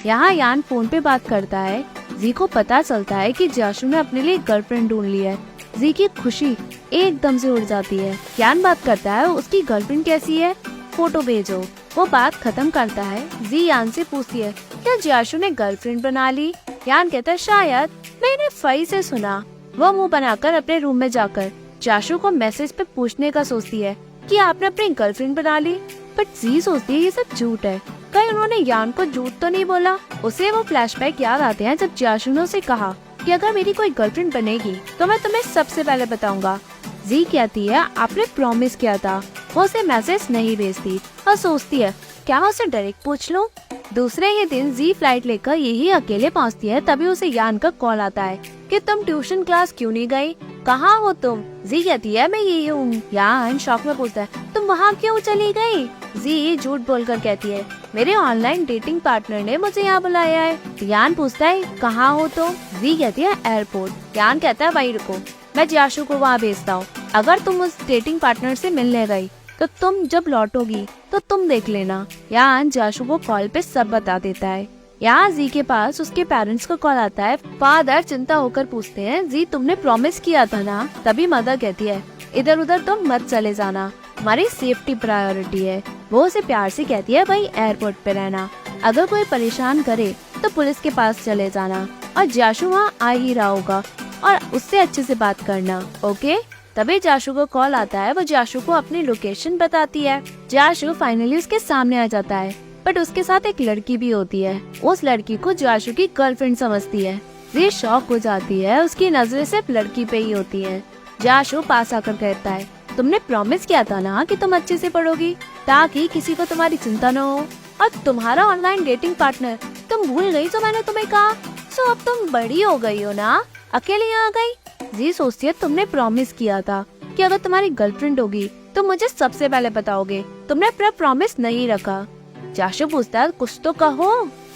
यहाँ यान फोन पे बात करता है। जी को पता चलता है कि जाशु ने अपने लिए गर्लफ्रेंड ढूंढ ली है। जी की खुशी एकदम से उड़ जाती है। यान बात करता है, उसकी गर्लफ्रेंड कैसी है, फोटो भेजो। वो बात खत्म करता है। जी यान से पूछती है, क्या जाशु ने गर्लफ्रेंड बना ली? यान कहता है, शायद मैंने फई से सुना। वो मुंह बनाकर अपने रूम में जाकर जाशु को मैसेज पे पूछने का सोचती है कि आपने अपनी गर्लफ्रेंड बना ली। बट जी सोचती है ये सब झूठ है, कहीं उन्होंने यान को झूठ तो नहीं बोला। उसे वो फ्लैशबैक याद आते हैं जब जाशु ने उसे कहा कि अगर मेरी कोई गर्लफ्रेंड बनेगी तो मैं तुम्हें सबसे पहले बताऊंगा। जी कहती है, आपने प्रॉमिस किया था। वो उसे मैसेज नहीं भेजती और सोचती है क्या उसे डायरेक्ट पूछ लूं। दूसरे ही दिन जी फ्लाइट लेकर यही अकेले पहुंचती है। तभी उसे यान का कॉल आता है कि तुम ट्यूशन क्लास क्यों नहीं गई, कहाँ हो तुम? जी कहती है, मैं यही हूँ। यान शॉक में पूछता है, तुम वहाँ क्यों चली गई? जी झूठ बोलकर कहती है, मेरे ऑनलाइन डेटिंग पार्टनर ने मुझे यहाँ बुलाया है। यान पूछता है, कहाँ हो तुम? जी कहती है, एयरपोर्ट। यान कहता है, वहीं रुको, मैं जाशु को वहाँ भेजता हूँ। अगर तुम उस डेटिंग पार्टनर से मिलने गई तो तुम जब लौटोगी तो तुम देख लेना। यान जाशु को कॉल पे सब बता देता है। यहाँ जी के पास उसके पेरेंट्स को कॉल आता है। फादर चिंता होकर पूछते हैं, जी तुमने प्रॉमिस किया था ना? तभी मदर कहती है, इधर उधर तुम मत चले जाना, हमारी सेफ्टी प्रायोरिटी है। वो उसे प्यार से कहती है, भाई एयरपोर्ट पे रहना, अगर कोई परेशान करे तो पुलिस के पास चले जाना, और जाशु वहाँ आ ही रहा होगा और उससे अच्छे से बात करना, ओके? तभी जाशु को कॉल आता है। वो जाशु को अपनी लोकेशन बताती है। जाशु फाइनली उसके सामने आ जाता है, बट उसके साथ एक लड़की भी होती है। उस लड़की को जाशु की गर्लफ्रेंड समझती है। ये शॉक हो जाती है, उसकी नजरें सिर्फ लड़की पे ही होती है। जाशु पास आकर कहता है, तुमने प्रॉमिस किया था ना कि तुम अच्छे से पढ़ोगी ताकि किसी को तुम्हारी चिंता न हो, और तुम्हारा ऑनलाइन डेटिंग पार्टनर तुम भूल गई जो मैंने तुम्हें कहा। सो अब तुम बड़ी हो गई हो ना, अकेली यहाँ आ गई। जी सोचती है, तुमने प्रॉमिस किया था कि अगर तुम्हारी गर्लफ्रेंड होगी तो मुझे सबसे पहले बताओगे, तुमने अपना प्रॉमिस नहीं रखा। जाशु पूछता है, कुछ तो कहो।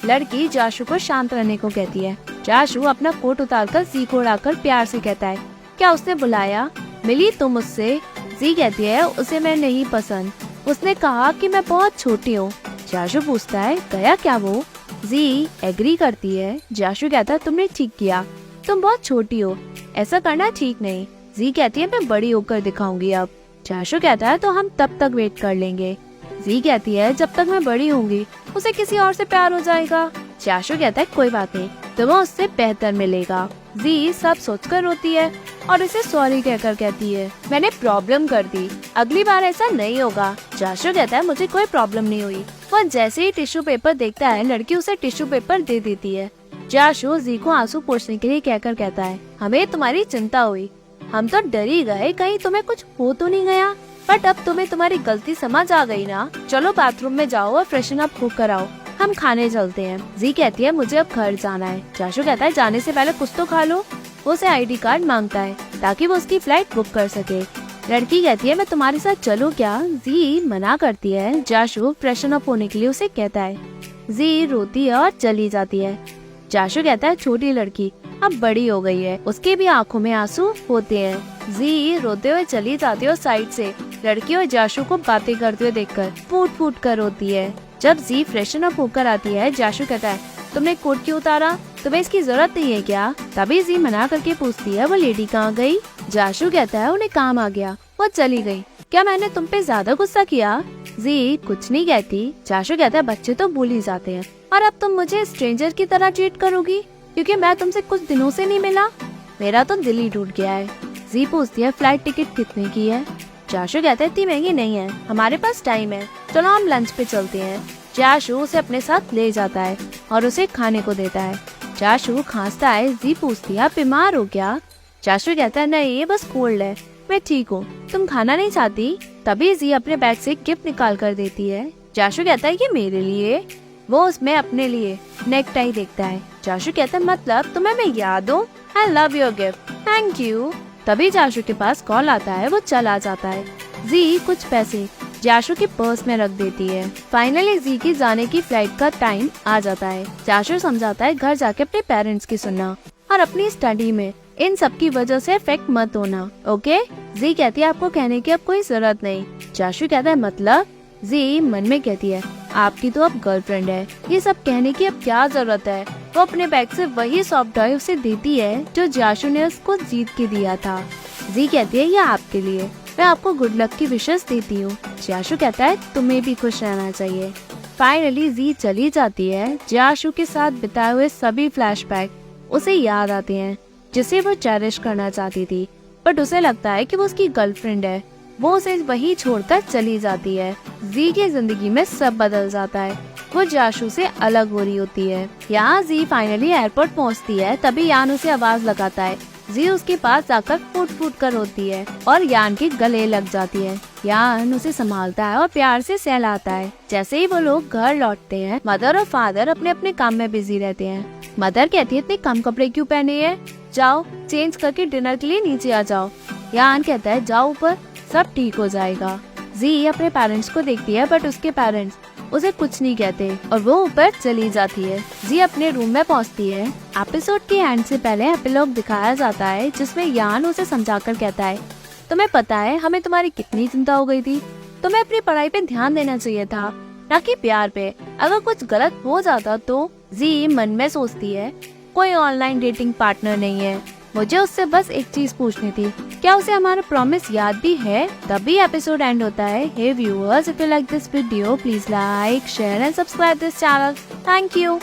लड़की जाशु को शांत रहने को कहती है। जाशु अपना कोट उतारकर जी को उड़ाकर प्यार से कहता है, क्या उसने बुलाया? मिली तुम उससे? जी कहती है, उसे मैं नहीं पसंद, उसने कहा कि मैं बहुत छोटी हूँ। जाशु पूछता है, गया क्या वो? जी एग्री करती है। जाशु कहता है, तुमने ठीक किया, तुम बहुत छोटी हो, ऐसा करना ठीक नहीं। जी कहती है, मैं बड़ी होकर दिखाऊंगी अब। जाशु कहता है, तो हम तब तक वेट कर लेंगे। जी कहती है, जब तक मैं बड़ी होंगी उसे किसी और से प्यार हो जाएगा। जाशु कहता है, कोई बात नहीं, तुम्हें उससे बेहतर मिलेगा। जी सब सोचकर रोती है और उसे सॉरी कहकर कहती है, मैंने प्रॉब्लम कर दी, अगली बार ऐसा नहीं होगा। जाशु कहता है, मुझे कोई प्रॉब्लम नहीं हुई। वह जैसे ही टिश्यू पेपर देखता है, लड़की उसे टिश्यू पेपर दे देती है। जाशु जी को आंसू पोंछने के लिए कहकर कहता है, हमें तुम्हारी चिंता हुई, हम तो डर ही गए कहीं तुम्हें कुछ हो तो नहीं गया, बट अब तुम्हें तुम्हारी गलती समझ आ गई ना। चलो बाथरूम में जाओ और फ्रेशन अप होकर आओ, हम खाने चलते हैं। जी कहती है, मुझे अब घर जाना है। जाशु कहता है, जाने से पहले कुछ तो खा लो। वो उसे ID कार्ड मांगता है ताकि वो उसकी फ्लाइट बुक कर सके। लड़की कहती है, मैं तुम्हारे साथ चलूं क्या? जी मना करती है। जाशु फ्रेशन अप होने के लिए उसे कहता है। जी रोती है और चली जाती है। जाशु कहता है, छोटी लड़की अब बड़ी हो गई है, उसके भी आंखों में आंसू होते हैं। जी रोते हुए चली जाती है और साइड से लड़की और जाशु को बातें करते हुए देखकर फूट फूट कर रोती है। जब जी फ्रेशन अप होकर आती है, जाशु कहता है, तुमने कोट क्यों उतारा, तुम्हें इसकी जरूरत नहीं है क्या? तभी जी मना करके पूछती है, वो लेडी कहाँ गई? जाशु कहता है, उन्हें काम आ गया, वो चली गई। क्या मैंने तुम पे ज्यादा गुस्सा किया? जी कुछ नहीं कहती। जाशु कहता है, बच्चे तो भूल ही जाते हैं, और अब तुम मुझे स्ट्रेंजर की तरह ट्रीट करोगी क्योंकि मैं तुमसे कुछ दिनों से नहीं मिला? मेरा तो दिल ही टूट गया है। जी पूछती है, फ्लाइट टिकट कितने की है? जाशु कहता है, इतनी महंगी नहीं है, हमारे पास टाइम है, चलो हम लंच पे चलते हैं। जाशु उसे अपने साथ ले जाता है और उसे खाने को देता है। जाशु खांसता है। जी पूछती है, आप बीमार हो क्या? जाशु कहता है, नहीं, ये बस कोल्ड है, मैं ठीक हूँ, तुम खाना नहीं चाहती? तभी जी अपने बैग से गिफ्ट निकाल कर देती है। जाशु कहता है, ये मेरे लिए? वो उसमें अपने लिए नेक टाई देखता है। जाशु कहता है, मतलब तुम्हें मैं याद हूँ? I love your gift, thank you. तभी जाशु के पास कॉल आता है, वो चला जाता है। जी कुछ पैसे जाशु के पर्स में रख देती है। फाइनली जी की जाने की फ्लाइट का टाइम आ जाता है। जाशु समझाता है, घर जाके अपने पेरेंट्स की सुनना और अपनी स्टडी में इन सब की वजह से इफेक्ट मत होना, ओके? जी कहती है, आपको कहने की अब कोई जरूरत नहीं। जाशु कहता है, मतलब? जी मन में कहती है, आपकी तो अब गर्लफ्रेंड है, ये सब कहने की अब क्या जरूरत है। वो अपने बैग से वही सॉफ्ट टॉय उसे देती है जो जियाशु ने उसको जीत के दिया था। जी कहती है ये आपके लिए, मैं आपको गुड लक की विशेष देती हूँ। जियाशु कहता है तुम्हें भी खुश रहना चाहिए। फाइनली जी चली जाती है। जियाशु के साथ बिताए हुए सभी फ्लैशबैक उसे याद आते हैं जिसे वो चेरिश करना चाहती थी, बट उसे लगता है कि वो उसकी गर्लफ्रेंड है। वो उसे वहीं छोड़कर चली जाती है। जी की जिंदगी में सब बदल जाता है। वो जियाशु से अलग हो रही होती है। यहाँ जी फाइनली एयरपोर्ट पहुँचती है, तभी यान उसे आवाज लगाता है। जी उसके पास जाकर फूट फूट कर रोती है और यान के गले लग जाती है। यान उसे संभालता है और प्यार से सहलाता है। जैसे ही वो लोग घर लौटते हैं, मदर और फादर अपने अपने काम में बिजी रहते हैं। मदर कहती है इतने कम कपड़े क्यों पहने हैं, जाओ चेंज करके डिनर के लिए नीचे आ जाओ। यान कहता है जाओ ऊपर, सब ठीक हो जाएगा। जी अपने पेरेंट्स को देखती है, बट उसके पेरेंट्स उसे कुछ नहीं कहते और वो ऊपर चली जाती है। जी अपने रूम में पहुंचती है। एपिसोड के एंड से पहले एपिलॉग दिखाया जाता है जिसमें यान उसे समझाकर कहता है तुम्हें पता है हमें तुम्हारी कितनी चिंता हो गई थी, तुम्हें अपनी पढ़ाई पे ध्यान देना चाहिए था, ना कि प्यार पे। अगर कुछ गलत हो जाता तो। जी मन में सोचती है कोई ऑनलाइन डेटिंग पार्टनर नहीं है, मुझे उससे बस एक चीज पूछनी थी, क्या उसे हमारा प्रॉमिस याद भी है। तभी एपिसोड एंड होता है। Hey viewers, if you like this video please like share and subscribe this channel. Thank you.